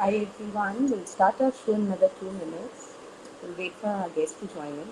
Hi everyone, we'll start our show in another 2 minutes. We'll wait for our guest to join in.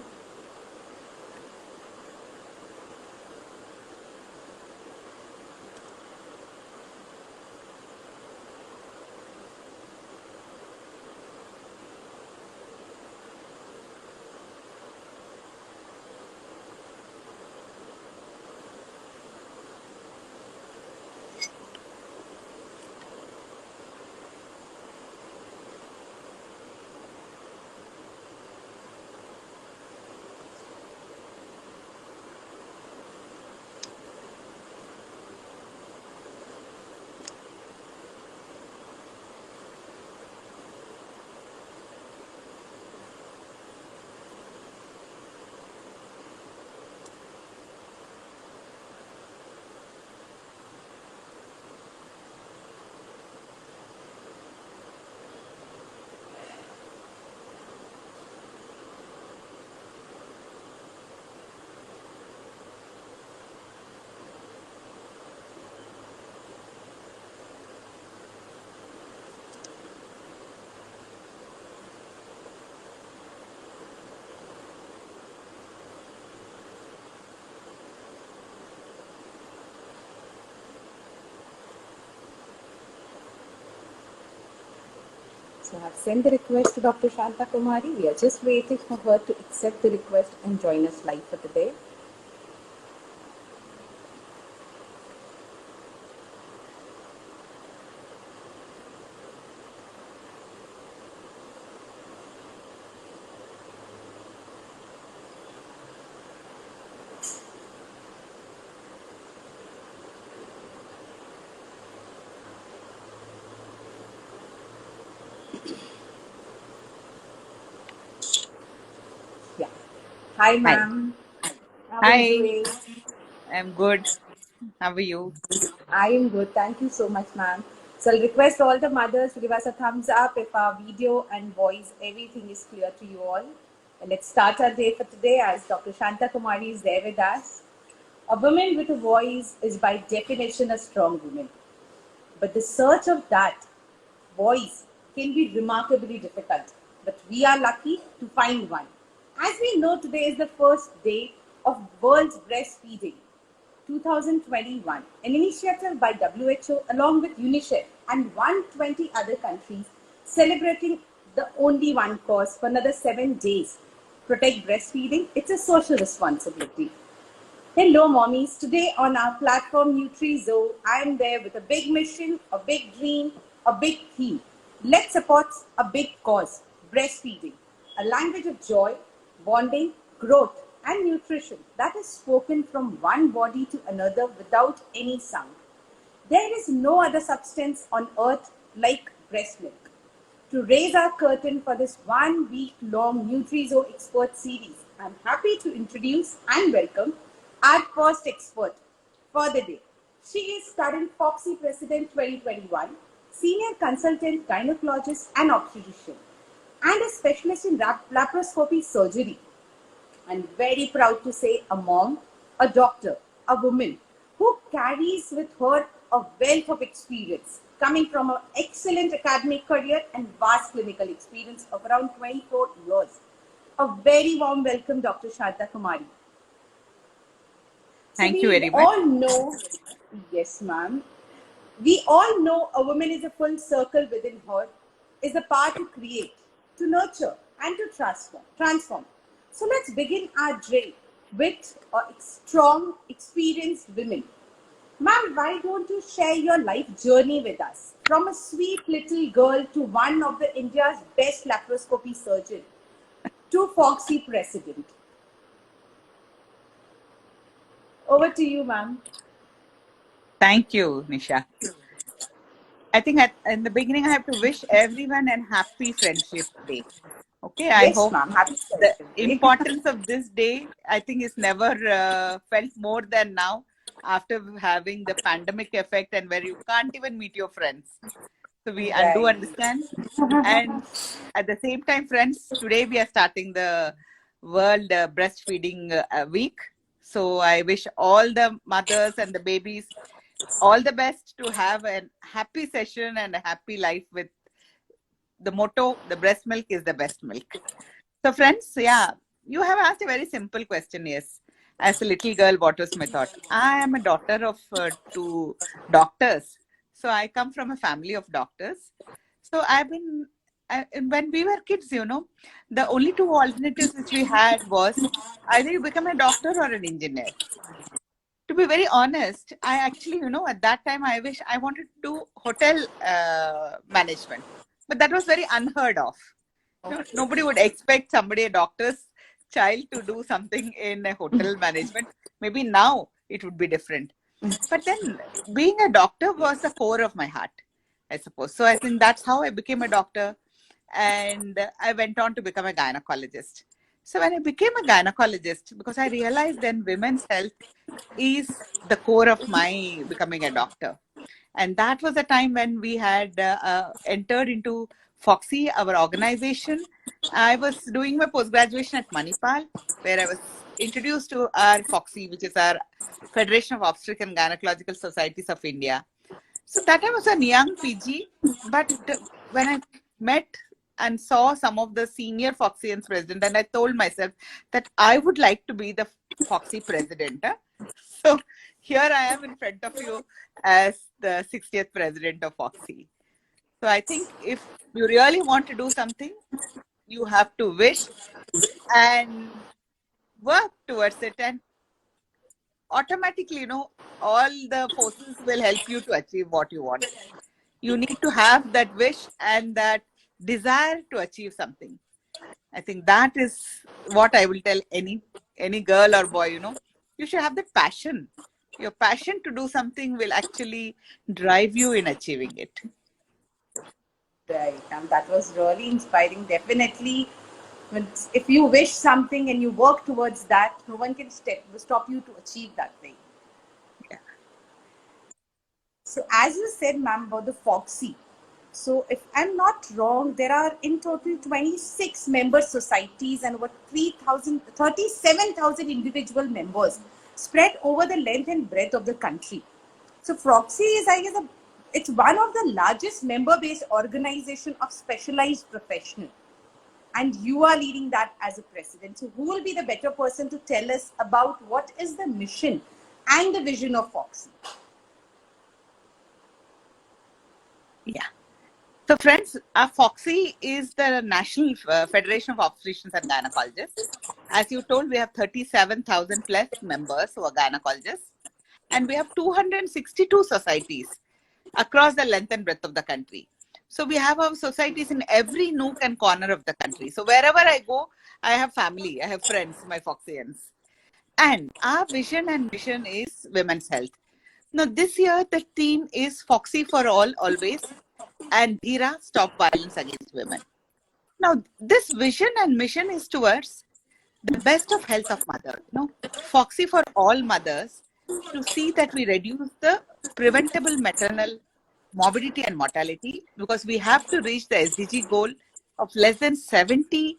So I have sent the request to Dr. Shanta Kumari. We are just waiting for her to accept the request and join us live for today. Yeah. Hi Hi. ma'am. How are you Hi, doing? I'm good. How are you? I am good. Thank you so much ma'am. So I'll request all the mothers to give us a thumbs up if our video and voice, everything is clear to you all. And let's start our day for today as Dr. Shanta Kumari is there with us. A woman with a voice is by definition a strong woman. But the search of that voice can be remarkably difficult. But we are lucky to find one. As we know, today is the first day of World's Breastfeeding 2021, an initiative by WHO along with UNICEF and 120 other countries celebrating the only one cause for another 7 days. Protect breastfeeding, it's a social responsibility. Hello, mommies. Today on our platform Nutrizoe, I am there with a big mission, a big dream, a big theme. Let's support a big cause breastfeeding, a language of joy, bonding, growth, and nutrition that is spoken from one body to another without any sound. There is no other substance on earth like breast milk. To raise our curtain for this 1 week long Nutrizo expert series, I'm happy to introduce and welcome our first expert for the day. She is current Foxy President 2021, Senior Consultant Gynecologist and Obstetrician, and a specialist in laparoscopy surgery. I'm very proud to say a mom, a doctor, a woman who carries with her a wealth of experience coming from an excellent academic career and vast clinical experience of around 24 years. A very warm welcome, Dr. Shanta Kumari. So Thank you we very much. all know, yes ma'am, we all know a woman is a full circle within her, is the power to create, to nurture, and to transform. So let's begin our day with strong, experienced women. Ma'am, why don't you share your life journey with us? From a sweet little girl to one of the India's best laparoscopy surgeon to Foxy President. Over to you, ma'am. Thank you, Nisha. I think in the beginning, I have to wish everyone a happy Friendship Day. Okay, I Yes, hope ma'am. Happy the Friendship Day. importance of this day, I think, is never felt more than now after having the pandemic effect and where you can't even meet your friends. So we do Right. understand. And at the same time, friends, today we are starting the World Breastfeeding Week. So I wish all the mothers and the babies all the best to have a happy session and a happy life with the motto, the breast milk is the best milk. So friends, yeah, you have asked a very simple question. Yes, as a little girl, what was my thought? I am a daughter of two doctors. So I come from a family of doctors. So when we were kids, the only two alternatives which we had was either you become a doctor or an engineer. To be very honest, I actually, at that time, I wish I wanted to do hotel management, but that was very unheard of. Nobody would expect somebody, a doctor's child, to do something in a hotel management. Maybe now it would be different. But then being a doctor was the core of my heart, I suppose. So I think that's how I became a doctor. And I went on to become a gynecologist. So when I became a gynecologist, because I realized then women's health is the core of my becoming a doctor. And that was the time when we had entered into Foxy, our organization. I was doing my post-graduation at Manipal, where I was introduced to our Foxy, which is our Federation of Obstetric and Gynecological Societies of India. So that time I was a young PG, but when I met and saw some of the senior Foxyans president, and I told myself that I would like to be the Foxy president. So here I am in front of you as the 60th president of Foxy. So I think if you really want to do something, you have to wish and work towards it, and automatically, all the forces will help you to achieve what you want. You need to have that wish and that desire to achieve something. I think that is what I will tell any girl or boy, you should have that passion. Your passion to do something will actually drive you in achieving it. Right, and that was really inspiring. Definitely, if you wish something and you work towards that, no one can stop you to achieve that thing. Yeah. So, as you said, ma'am, about the Foxy. So, if I'm not wrong, there are in total 26 member societies and over 37,000 individual members spread over the length and breadth of the country. So, Foxy is, I guess, it's one of the largest member-based organization of specialized professionals. And you are leading that as a president. So, who will be the better person to tell us about what is the mission and the vision of Foxy? Yeah. So, friends, our Foxy is the National Federation of Obstetricians and Gynecologists. As you told, we have 37,000 plus members who are gynecologists, and we have 262 societies across the length and breadth of the country. So we have our societies in every nook and corner of the country. So wherever I go, I have family, I have friends, my Foxians. And our vision and mission is women's health. Now, this year, the theme is Foxy for All, Always, and Dhira, Stop Violence Against Women. Now, this vision and mission is towards the best of health of mother. Foxy for all mothers, to see that we reduce the preventable maternal morbidity and mortality, because we have to reach the SDG goal of less than 70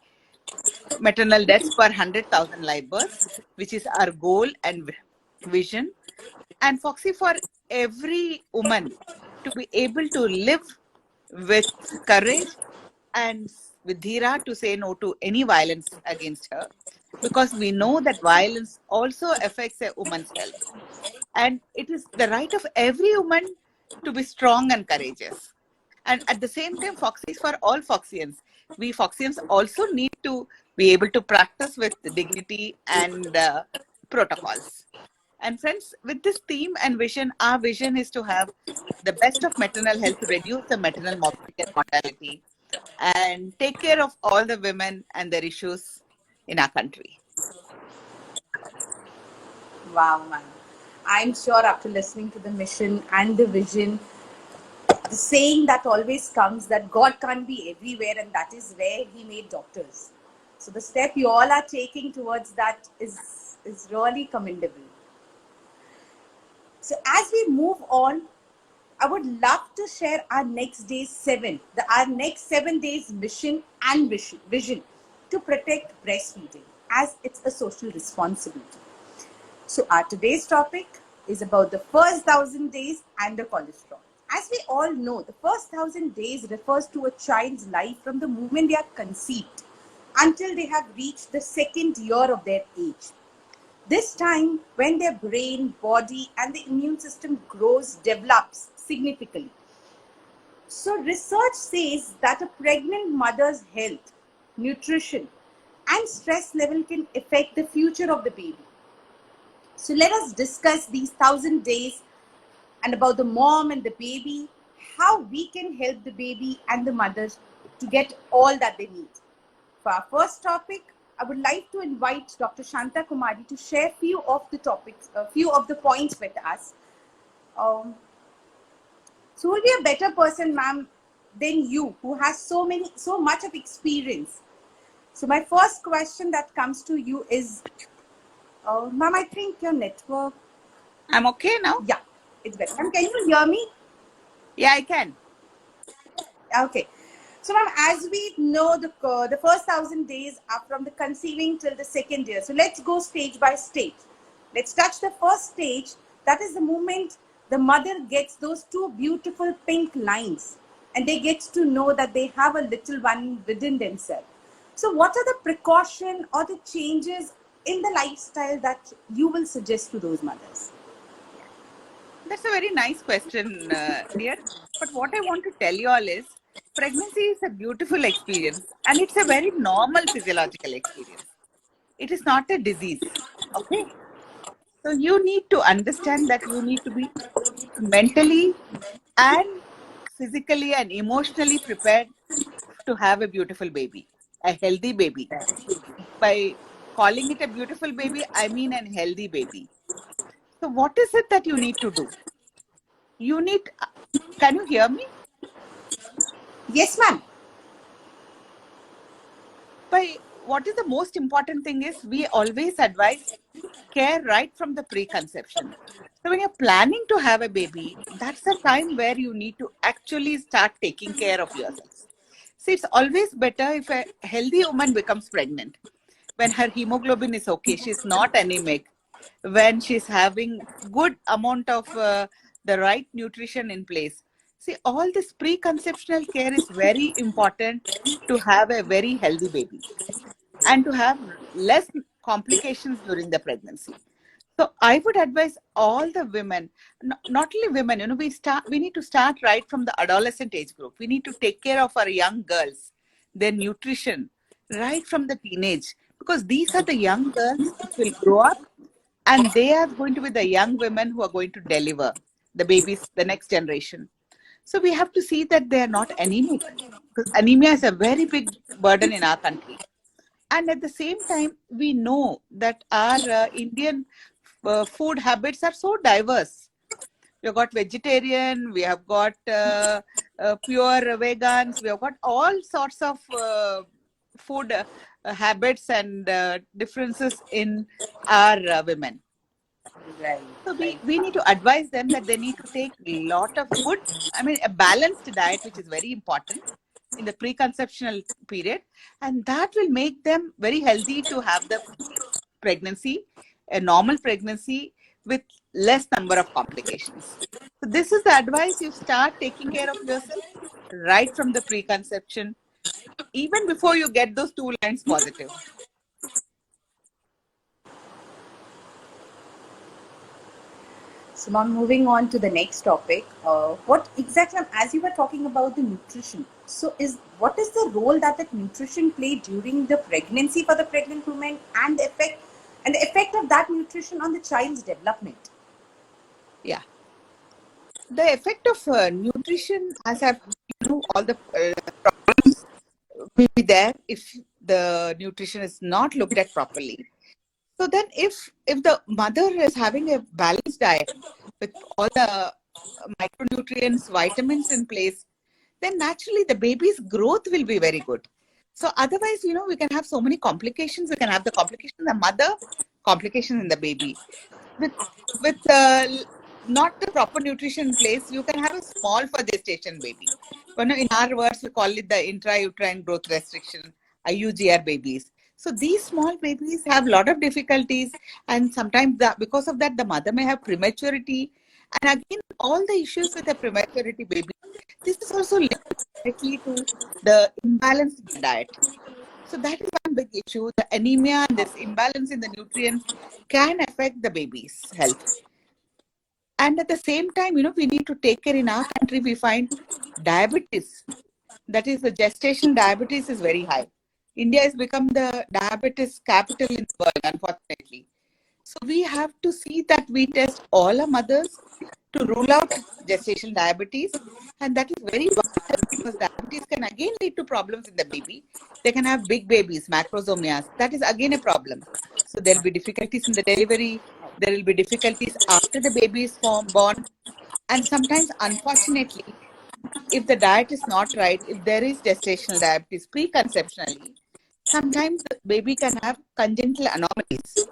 maternal deaths per 100,000 live births, which is our goal and vision. And Foxy for every woman to be able to live with courage and with Dhira to say no to any violence against her, because we know that violence also affects a woman's health. And it is the right of every woman to be strong and courageous. And at the same time, Foxy is for all Foxians. We Foxians also need to be able to practice with dignity and protocols. And friends, with this theme and vision, our vision is to have the best of maternal health to reduce the maternal morbidity and mortality and take care of all the women and their issues in our country. Wow, man. I'm sure after listening to the mission and the vision, the saying that always comes that God can't be everywhere, and that is where He made doctors. So the step you all are taking towards that is really commendable. So as we move on, I would love to share our next 7 days mission and vision to protect breastfeeding, as it's a social responsibility. So our today's topic is about the first 1,000 days and the cholesterol. As we all know, the first 1,000 days refers to a child's life from the moment they are conceived until they have reached the second year of their age. This time when their brain, body, and the immune system develops significantly. So research says that a pregnant mother's health, nutrition, and stress level can affect the future of the baby. So let us discuss these 1,000 days and about the mom and the baby, how we can help the baby and the mothers to get all that they need. For our first topic, I would like to invite Dr. Shanta Kumari to share few of the topics, a few of the points with us. So who will be a better person, ma'am, than you, who has so much of experience? So my first question that comes to you is, ma'am, I think your network. I'm okay now? Yeah, it's better. Ma'am, can you hear me? Yeah, I can. Okay. So, ma'am, as we know, the first 1,000 days are from the conceiving till the second year. So let's go stage by stage. Let's touch the first stage. That is the moment the mother gets those two beautiful pink lines and they get to know that they have a little one within themselves. So what are the precautions or the changes in the lifestyle that you will suggest to those mothers? That's a very nice question, dear. But what I want to tell you all is pregnancy is a beautiful experience and it's a very normal physiological experience. It is not a disease. Okay. So you need to understand that you need to be mentally and physically and emotionally prepared to have a beautiful baby, a healthy baby. By calling it a beautiful baby, I mean a healthy baby. So what is it that you need to do? You need, can you hear me? Yes, ma'am. By what is the most important thing is we always advise care right from the preconception. So when you're planning to have a baby, that's the time where you need to actually start taking care of yourself. See, it's always better if a healthy woman becomes pregnant when her hemoglobin is okay, she's not anemic, when she's having good amount of the right nutrition in place. See, all this preconceptional care is very important to have a very healthy baby and to have less complications during the pregnancy. So I would advise all the women, not only women, we need to start right from the adolescent age group. We need to take care of our young girls, their nutrition, right from the teenage, because these are the young girls which will grow up and they are going to be the young women who are going to deliver the babies, the next generation. So we have to see that they are not anemic, because anemia is a very big burden in our country. And at the same time, we know that our Indian food habits are so diverse. We have got vegetarian, we have got pure vegans, we have got all sorts of food habits and differences in our women. Right, So right. we need to advise them that they need to take a lot of good, I mean, a balanced diet, which is very important in the preconceptional period. And that will make them very healthy to have the pregnancy, a normal pregnancy with less number of complications. So this is the advice: you start taking care of yourself right from the preconception, even before you get those 2 lines positive. So now moving on to the next topic, what exactly, as you were talking about the nutrition, so what is the role that nutrition play during the pregnancy for the pregnant woman and the effect of that nutrition on the child's development? Yeah. The effect of nutrition, as I've, all the problems will be there if the nutrition is not looked at properly. So then if the mother is having a balanced diet with all the micronutrients, vitamins in place, then naturally the baby's growth will be very good. So otherwise, we can have so many complications. We can have the complication in the mother, complications in the baby. With not the proper nutrition in place, you can have a small for gestation baby. In our words, we call it the intrauterine growth restriction, IUGR babies. So these small babies have a lot of difficulties, and sometimes because of that, the mother may have prematurity, And again, all the issues with a prematurity baby, this is also linked directly to the imbalance in the diet. So that is one big issue. The anemia and this imbalance in the nutrients can affect the baby's health. And at the same time, we need to take care. In our country, we find diabetes. That is, the gestational diabetes is very high. India has become the diabetes capital in the world, unfortunately. So we have to see that we test all our mothers to rule out gestational diabetes. And that is very vital because diabetes can again lead to problems in the baby. They can have big babies, macrosomias. That is again a problem. So there will be difficulties in the delivery. There will be difficulties after the baby is born. And sometimes, unfortunately, if the diet is not right, if there is gestational diabetes preconceptionally, sometimes the baby can have congenital anomalies.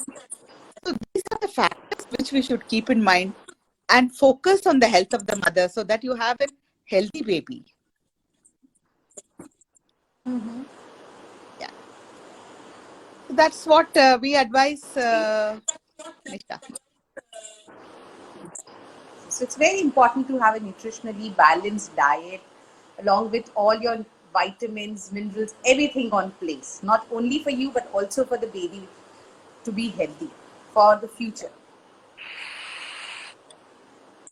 So these are the factors which we should keep in mind and focus on the health of the mother so that you have a healthy baby. Mm-hmm. Yeah. So that's what we advise, Nisha. So it's very important to have a nutritionally balanced diet along with all your vitamins, minerals, everything on place. Not only for you, but also for the baby to be healthy for the future.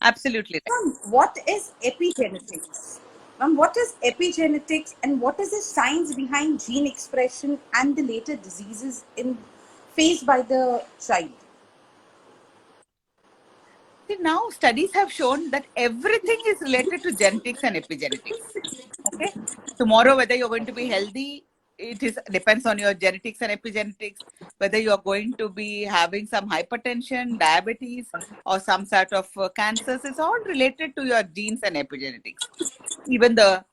Absolutely right. Ma'am, what is epigenetics? Ma'am, what is epigenetics and what is the science behind gene expression and the later diseases faced by the child? See, now studies have shown that everything is related to genetics and epigenetics. Okay. Tomorrow, whether you're going to be healthy, it is depends on your genetics and epigenetics. Whether you are going to be having some hypertension, diabetes, or some sort of cancers, it's all related to your genes and epigenetics. Even the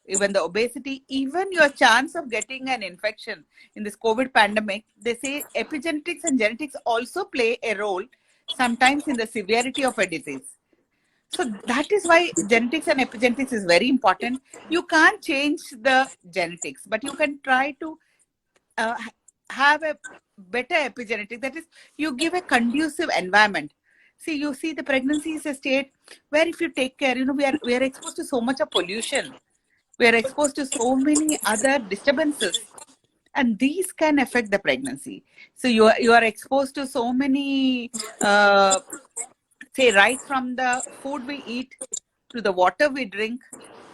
obesity, even your chance of getting an infection in this COVID pandemic, they say epigenetics and genetics also play a role sometimes in the severity of a disease. So that is why genetics and epigenetics is very important. You can't change the genetics, but you can try to have a better epigenetic. That is, you give a conducive environment. See, you see, the pregnancy is a state where if you take care, we are exposed to so much of pollution. We are exposed to so many other disturbances, and these can affect the pregnancy. So you are exposed to so many say, right from the food we eat to the water we drink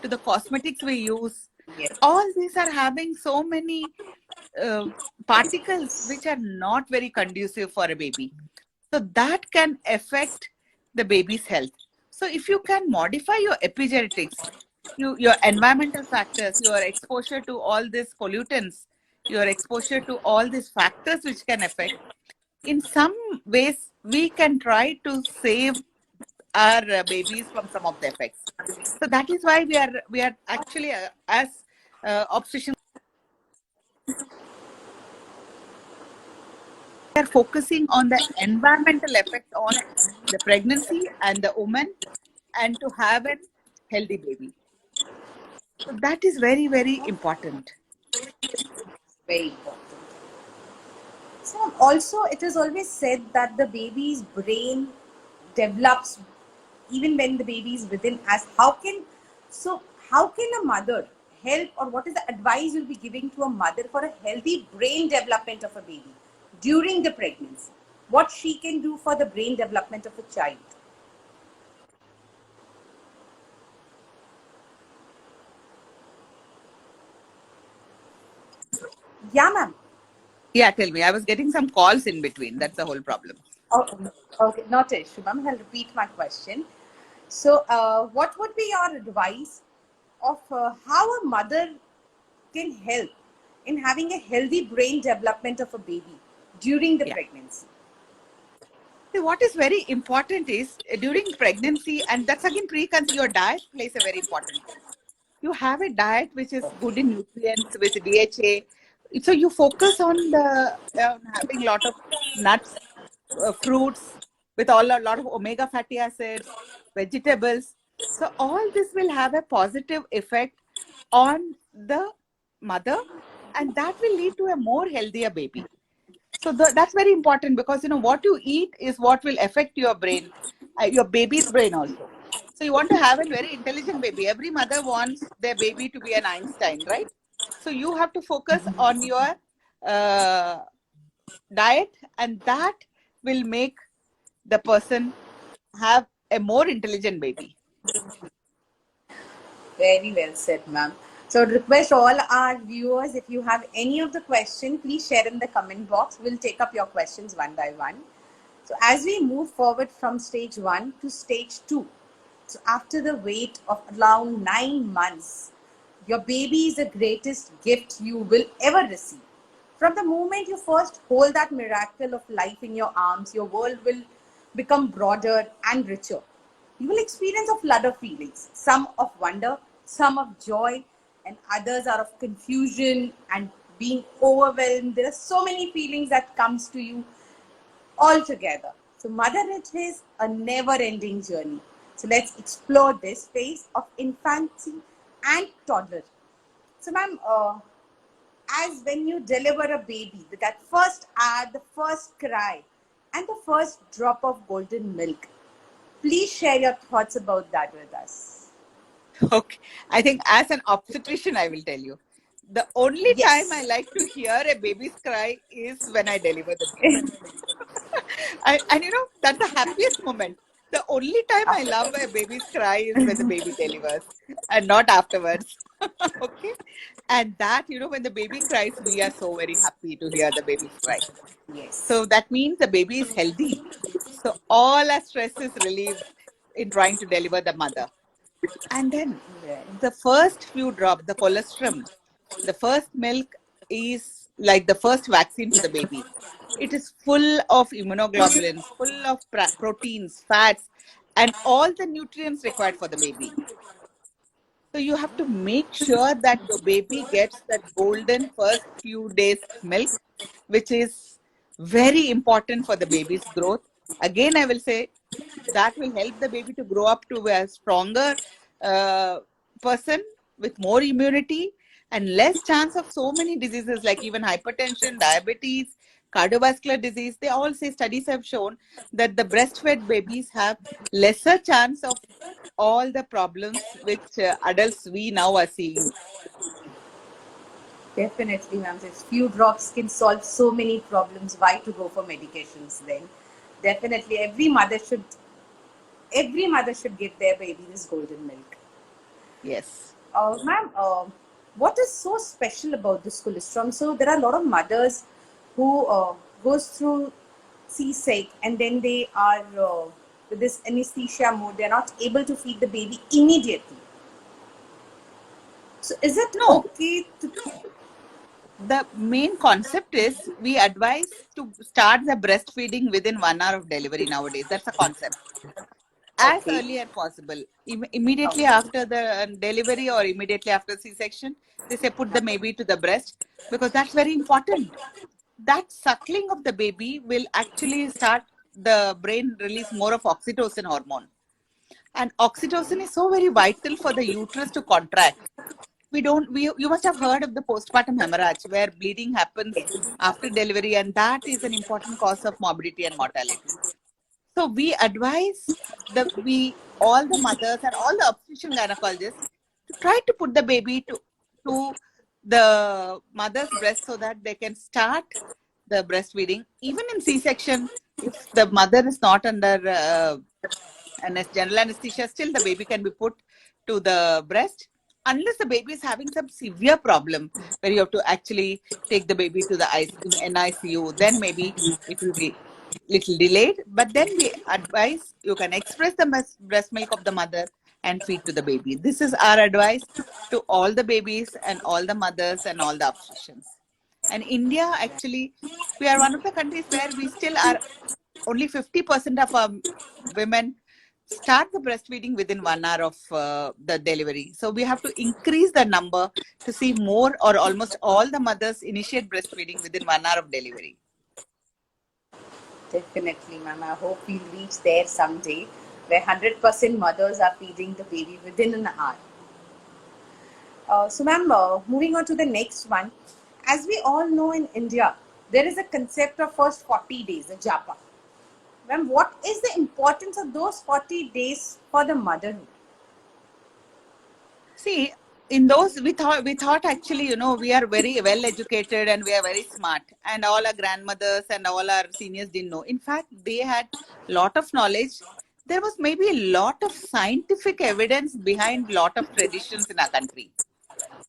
to the cosmetics we use. Yes. All these are having so many uh, particles which are not very conducive for a baby. So that can affect the baby's health. So if you can modify your epigenetics, your environmental factors, your exposure to all these pollutants, your exposure to all these factors which can affect, in some ways we can try to save our babies from some of the effects. So that is why we are actually as obstetricians, we are focusing on the environmental effect on the pregnancy and the woman, and to have a healthy baby. So that is very, very important. Very important. So also, it is always said that the baby's brain develops even when the baby is within us. How can a mother help, or what is the advice you'll be giving to a mother for a healthy brain development of a baby during the pregnancy? What she can do for the brain development of a child? Yeah, ma'am. Yeah, tell me. I was getting some calls in between. That's the whole problem. Oh, okay, not an issue, ma'am. I'll repeat my question. So, what would be your advice of how a mother can help in having a healthy brain development of a baby during the Yeah. pregnancy? See, what is very important is during pregnancy, and that's again preconceived, your diet plays a very important role. You have a diet which is good in nutrients with DHA. So you focus on the having a lot of nuts, fruits with a lot of omega fatty acids, vegetables. So all this will have a positive effect on the mother, and that will lead to a more healthier baby. So that's very important because what you eat is what will affect your brain. your baby's brain also. So you want to have a very intelligent baby. Every mother wants their baby to be an Einstein, right? So you have to focus on your uh, diet, and that will make the person have a more intelligent baby. Very well said, ma'am. So, I'd request all our viewers, if you have any of the question, please share in the comment box. We'll take up your questions one by one. So, as we move forward from stage 1 to stage 2, so after the wait of around 9 months, your baby is the greatest gift you will ever receive. From the moment you first hold that miracle of life in your arms, your world will become broader and richer. You will experience a flood of feelings, some of wonder, some of joy, and others are of confusion and being overwhelmed. There are so many feelings that comes to you all together. So motherhood is a never-ending journey. So let's explore this phase of infancy and toddler. So ma'am, as when you deliver a baby, that first hour, the first cry, and the first drop of golden milk, please share your thoughts about that with us. Okay. I think as an obstetrician, I will tell you. The only time I Yes. like to hear a baby's cry is when I deliver the baby. And you know, that's the happiest moment. The only time I After love a baby's cry is when the baby delivers and not afterwards. Okay. And that, you know, when the baby cries, we are so very happy to hear the baby's cry. yes. So that means the baby is healthy. So all our stress is relieved in trying to deliver the mother. And then Yeah. the first few drops, the colostrum, the first milk is like the first vaccine to the baby. It is full of immunoglobulins, full of proteins, fats, and all the nutrients required for the baby. So you have to make sure that your baby gets that golden first few days milk, which is very important for the baby's growth. Again, I will say that will help the baby to grow up to a stronger uh, person with more immunity and less chance of so many diseases like even hypertension, diabetes, cardiovascular disease. They all say studies have shown that the breastfed babies have lesser chance of all the problems which adults we now are seeing. Definitely, ma'am. If few drops can solve so many problems, why to go for medications then? Definitely, every mother should give their baby this golden milk. Yes. Ma'am, what is so special about this colostrum? So there are a lot of mothers who goes through C-sec and then they are with this anesthesia mode. They are not able to feed the baby immediately. So is it No, okay to? the main concept is we advise to start the breastfeeding within 1 hour of delivery nowadays. That's a concept. As Okay, early as possible. Immediately okay, after the delivery or immediately after C-section, they say put the baby to the breast because that's very important. That suckling of the baby will actually start the brain release more of oxytocin hormone. And oxytocin is so very vital for the uterus to contract. We you must have heard of the postpartum hemorrhage where bleeding happens after delivery, and that is an important cause of morbidity and mortality. So we advise we all the mothers and all the obstetrician gynecologists to try to put the baby to the mother's breast so that they can start the breastfeeding. Even in C-section, if the mother is not under general anesthesia, still the baby can be put to the breast unless the baby is having some severe problem where you have to actually take the baby to the NICU. Then maybe it will be little delayed, but then we advise you can express the breast milk of the mother and feed to the baby. This is our advice to all the babies and all the mothers and all the obstetricians. And India, actually, we are one of the countries where we still are only 50% of our women start the breastfeeding within 1 hour of the delivery. So we have to increase the number to see more or almost all the mothers initiate breastfeeding within 1 hour of delivery. definitely, ma'am. I hope we'll reach there someday where 100% mothers are feeding the baby within an hour. So, ma'am, moving on to the next one. As we all know in India, there is a concept of first 40 days, a japa. Ma'am, what is the importance of those 40 days for the motherhood? See, in those we thought actually, we are very well educated and we are very smart, and all our grandmothers and all our seniors didn't know. In fact, they had lot of knowledge. There was maybe a lot of scientific evidence behind lot of traditions in our country.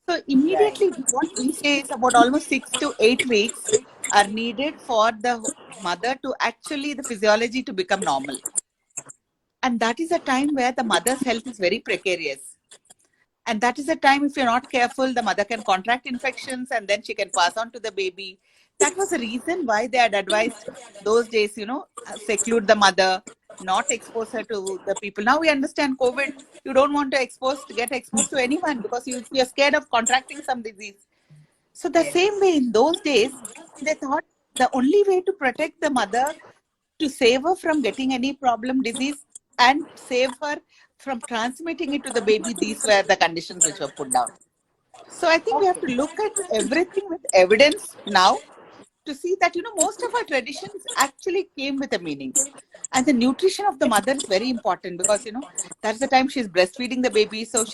So Right. immediately, what we say is about almost 6 to 8 weeks are needed for the mother to actually the physiology to become normal, and that is a time where the mother's health is very precarious. And that is a time, if you're not careful, the mother can contract infections and then she can pass on to the baby. That was the reason why they had advised those days, seclude the mother, not expose her to the people. Now we understand COVID, you don't want to get exposed to anyone because you're scared of contracting some disease. So the same Yes. way in those days, they thought the only way to protect the mother, to save her from getting any problem disease and save her from transmitting it to the baby, these were the conditions which were put down. So I think we have Okay. to look at everything with evidence now to see that, most of our traditions actually came with a meaning. And the nutrition of the mother is very important because, that's the time she's breastfeeding the baby. So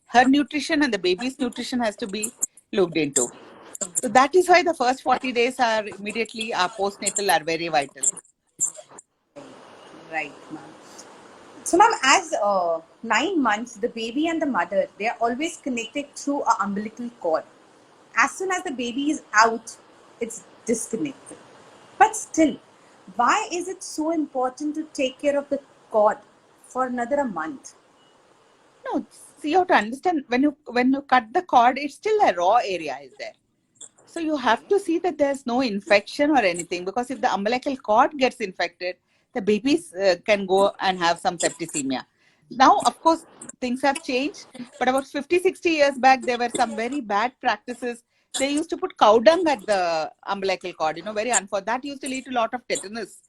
her nutrition and the baby's nutrition has to be looked into. So that is why the first 40 days are immediately our postnatal are very vital. Right, ma'am. So, ma'am, as 9 months, the baby and the mother, they are always connected through a umbilical cord. As soon as the baby is out, it's disconnected. But still, why is it so important to take care of the cord for another a month? No, see, you have to understand when you cut the cord, it's still a raw area is there. So you have to see that there's no infection or anything, because if the umbilical cord gets infected, the babies can go and have some septicemia. Now, of course, things have changed, but about 50, 60 years back, there were some very bad practices. They used to put cow dung at the umbilical cord, very unfortunate. That used to lead to a lot of tetanus.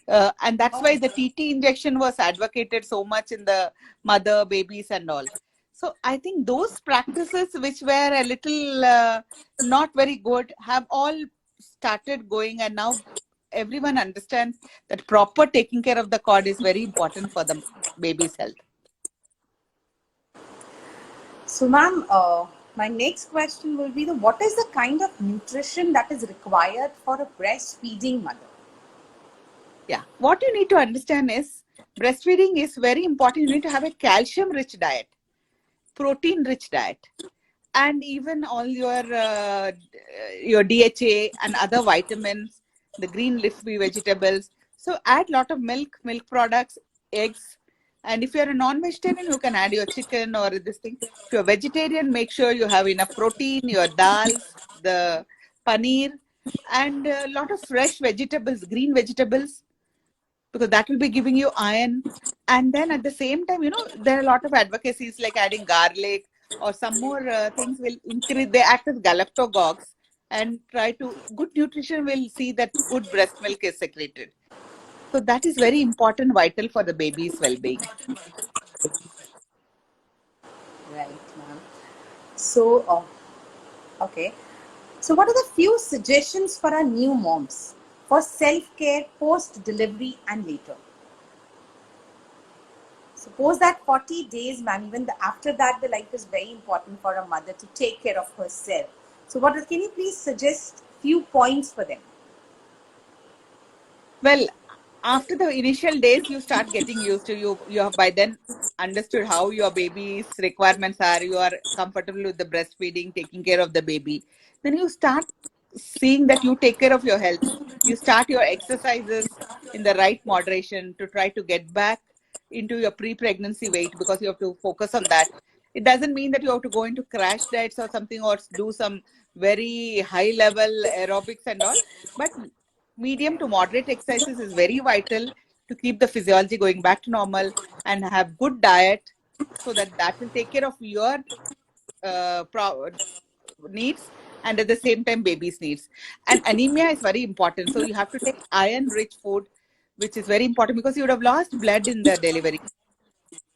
And that's why the TT injection was advocated so much in the mother, babies, and all. So I think those practices, which were a little not very good, have all started going, and now everyone understands that proper taking care of the cord is very important for the baby's health. So, ma'am, my next question will be what is the kind of nutrition that is required for a breastfeeding mother? Yeah, what you need to understand is breastfeeding is very important. You need to have a calcium-rich diet, protein-rich diet, and even all your DHA and other vitamins, the green leafy vegetables. So add lot of milk products, eggs, and if you're a non-vegetarian, you can add your chicken or this thing. If you're vegetarian, make sure you have enough protein, your dals, the paneer, and a lot of fresh vegetables, green vegetables, because that will be giving you iron. And then at the same time, there are a lot of advocacies like adding garlic or some more things will increase, they act as galactogogues and try to, good nutrition will see that good breast milk is secreted. So that is very important, vital for the baby's well-being. Right, ma'am. So, okay. So, what are the few suggestions for our new moms for self care post delivery and later? Suppose that 40 days, ma'am, even after that, the life is very important for a mother to take care of herself. So, can you please suggest few points for them? Well, after the initial days, you start getting used to, you have by then understood how your baby's requirements are. You are comfortable with the breastfeeding, taking care of the baby. Then you start seeing that you take care of your health. You start your exercises in the right moderation to try to get back into your pre-pregnancy weight, because you have to focus on that. It doesn't mean that you have to go into crash diets or something, or do some very high level aerobics and all. But medium to moderate exercises is very vital to keep the physiology going back to normal, and have good diet, so that will take care of your uh, pro- needs, and at the same time baby's needs. And anemia is very important, so you have to take iron rich food, which is very important because you would have lost blood in the delivery.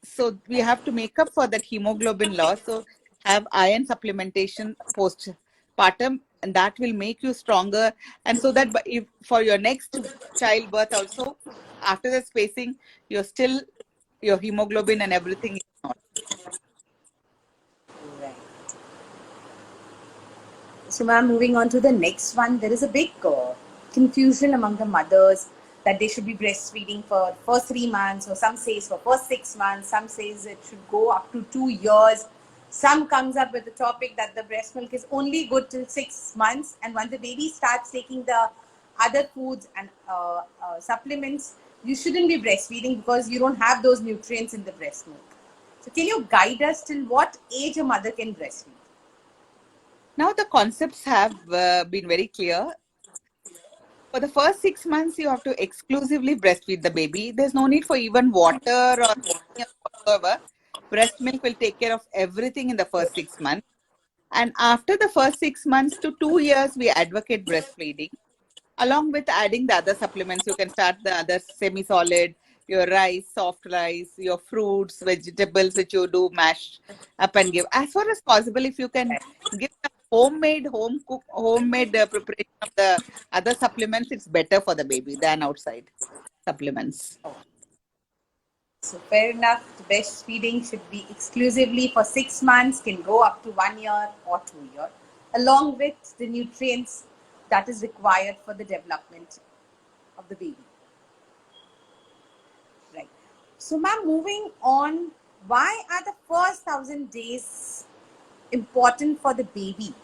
So we have to make up for that hemoglobin loss. So have iron supplementation postpartum, and that will make you stronger. And so that if for your next childbirth also, after the spacing, your hemoglobin and everything is not. Right. So, ma'am, moving on to the next one, there is a big confusion among the mothers that they should be breastfeeding for first 3 months, or some says for first 6 months, some says it should go up to 2 years. Some comes up with the topic that the breast milk is only good till 6 months, and once the baby starts taking the other foods and supplements, you shouldn't be breastfeeding because you don't have those nutrients in the breast milk. So, can you guide us till what age a mother can breastfeed? Now the concepts have been very clear. For the first 6 months, you have to exclusively breastfeed the baby. There's no need for even water or whatsoever. Breast milk will take care of everything in the first 6 months. And after the first 6 months to 2 years, we advocate breastfeeding. Along with adding the other supplements, you can start the other semi-solid, your rice, soft rice, your fruits, vegetables, which you do mash up and give. As far as possible, if you can give the homemade preparation of the other supplements, it's better for the baby than outside supplements. So fair enough, the breastfeeding should be exclusively for 6 months, can go up to 1 year or 2 years, along with the nutrients that is required for the development of the baby. Right. So ma'am, moving on, why are the first 1,000 days important for the baby,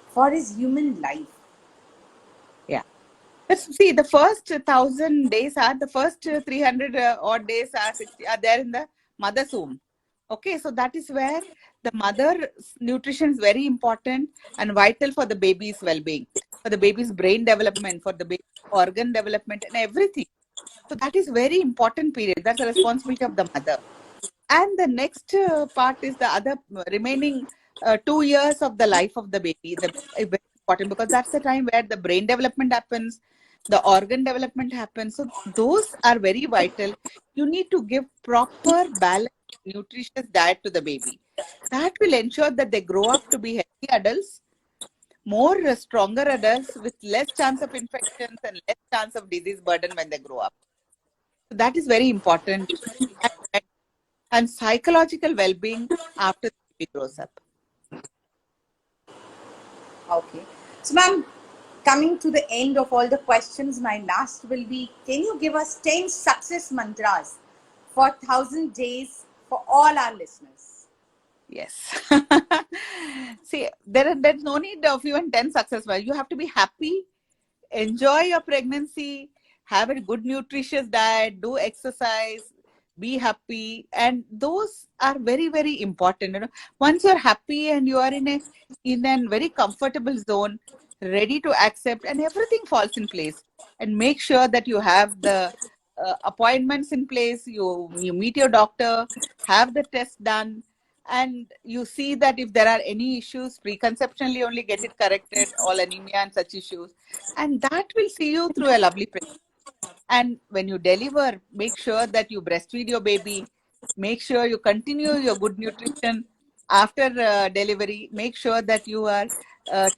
for his human life? Yeah. Let's see, the first 1,000 days are the first 300 odd days are 60 are there in the mother's womb. Okay, so that is where the mother's nutrition is very important and vital for the baby's well-being, for the baby's brain development, for the baby's organ development, and everything. So that is very important period. That's the responsibility of the mother. And the next part is the other remaining 2 years of the life of the baby. Very important because that's the time where the brain development happens, the organ development happens. So those are very vital. You need to give proper balanced nutritious diet to the baby. That will ensure that they grow up to be healthy adults, more stronger adults with less chance of infections and less chance of disease burden when they grow up. So that is very important. And psychological well-being after the baby grows up. Okay. So ma'am, coming to the end of all the questions, my last will be, can you give us 10 success mantras for 1,000 days for all our listeners? Yes. See, there's no need of even 10 success. You have to be happy, enjoy your pregnancy, have a good nutritious diet, do exercise, be happy, and those are very, very important. Once you're happy and you are in a very comfortable zone, ready to accept, and everything falls in place. And make sure that you have the appointments in place. You meet your doctor, have the test done, and you see that if there are any issues, preconceptionally only get it corrected, all anemia and such issues, and that will see you through a lovely pregnancy. And when you deliver, make sure that you breastfeed your baby, make sure you continue your good nutrition after delivery, make sure that you are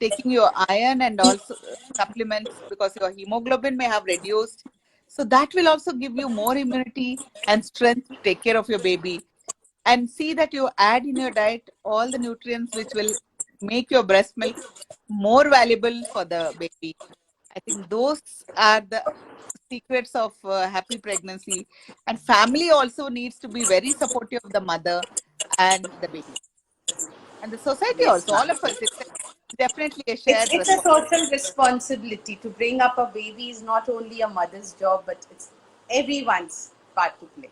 taking your iron and also supplements, because your hemoglobin may have reduced, so that will also give you more immunity and strength to take care of your baby. And see that you add in your diet all the nutrients which will make your breast milk more valuable for the baby. I think those are the secrets of happy pregnancy. And family also needs to be very supportive of the mother and the baby. And the society Yes, also, ma'am. all of us, it's definitely a It's, shared it's a responsibility. social responsibility to bring up a baby is not only a mother's job, but it's everyone's part to play.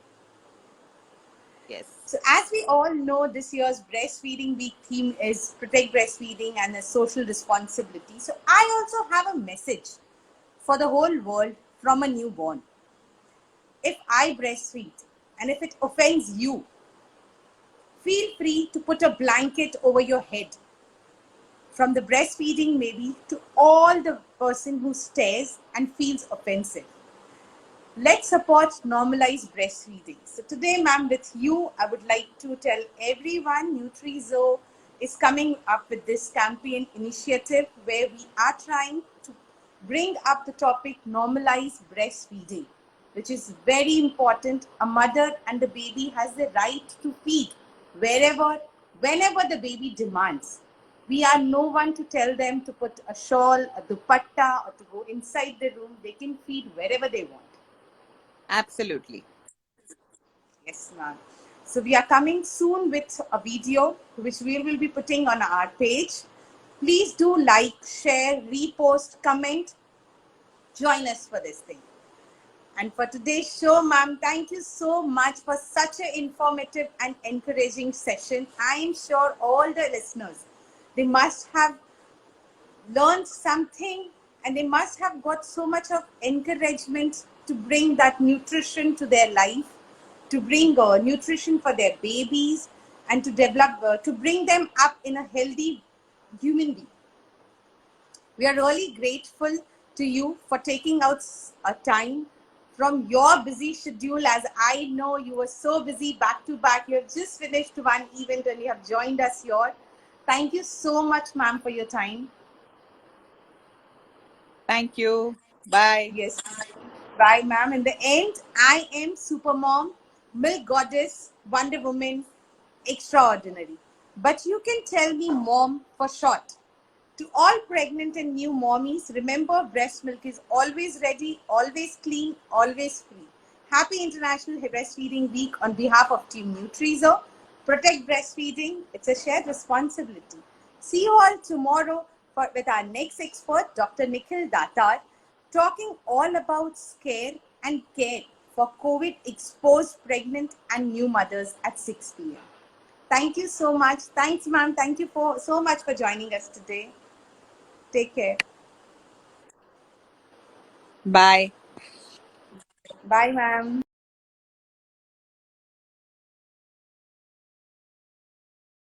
Yes. So as we all know, this year's Breastfeeding Week theme is Protect Breastfeeding and a Social Responsibility. So I also have a message for the whole world from a newborn. If I breastfeed and if it offends you, feel free to put a blanket over your head. From the breastfeeding maybe to all the person who stares and feels offensive. Let's support normalized breastfeeding. So today, ma'am, with you, I would like to tell everyone Nutrizoe is coming up with this campaign initiative where we are trying to bring up the topic normalized breastfeeding. which is very important. A mother and the baby has the right to feed wherever, whenever the baby demands. We are no one to tell them to put a shawl, a dupatta, or to go inside the room. They can feed wherever they want. Absolutely. Yes, ma'am. So we are coming soon with a video which we will be putting on our page. Please do like, share, repost, comment. Join us for this thing. And for today's show, ma'am, thank you so much for such an informative and encouraging session. I am sure all the listeners, they must have learned something and they must have got so much of encouragement to bring that nutrition to their life, to bring nutrition for their babies, and to develop, to bring them up in a healthy human being. We are really grateful to you for taking out a time from your busy schedule, as I know you were so busy back to back. You have just finished one event and you have joined us here. Thank you so much, ma'am, for your time. Thank you. Bye. Yes. Bye, ma'am. In the end, I am Supermom, Milk Goddess, Wonder Woman, extraordinary. But you can tell me mom for short. To all pregnant and new mommies, remember breast milk is always ready, always clean, always free. Happy International Breastfeeding Week on behalf of Team Nutrizoe. Protect breastfeeding. It's a shared responsibility. See you all tomorrow with our next expert, Dr. Nikhil Datar, talking all about scare and care for COVID exposed pregnant and new mothers at 6 p.m. Thank you so much. Thanks, ma'am. Thank you for so much for joining us today. Take care. Bye. Bye, ma'am.